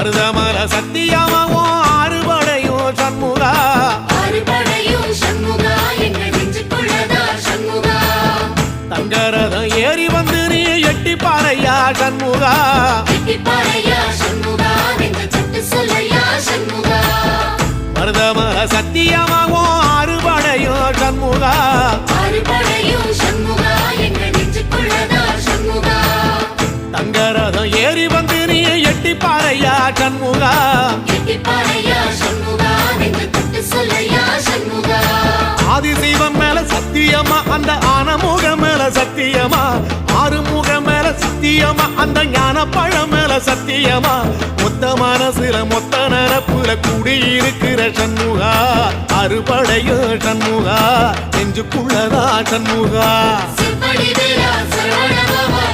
மருதமல சத்தியமாவோ அறுபடையும் சண்முகா அறுபடையும் சண்முகா எங்கள் நெஞ்சுக்குள்ளதா சண்முகா தங்கரதம் ஏறி வந்து நீ எட்டி பாறையா சண்முகா எட்டி பாறையா சண்முகா எங்க சட்டு சொல்லையா சண்முகா மருதமல சத்தியமாவோ அறுபடையும் சண்முகா அறுபடையும் சண்முகா எங்கள் நெஞ்சுக்குள்ளதா சண்முகா தங்கரதம் ஏறி வந்து நீ எட்டி பாறையா சண்முகா எட்டி பாறையா சண்முகா எங்க சட்டு சொல்லையா சண்முகா ஆதிசைவம் மேல சத்தியமா அந்த ஆனமுக மேல சத்தியமா ஆறுமுக மேல சத்தியமா அந்த ஞான பழம் மேல சத்தியமா மொத்த மனசுல மொத்த நரப்புல குடியிருக்கிற சண்முகா அறுபடையோ சண்முகா நெஞ்சுக்குள்ளதா சண்முகா சிற்படி வீரா சரவண பவா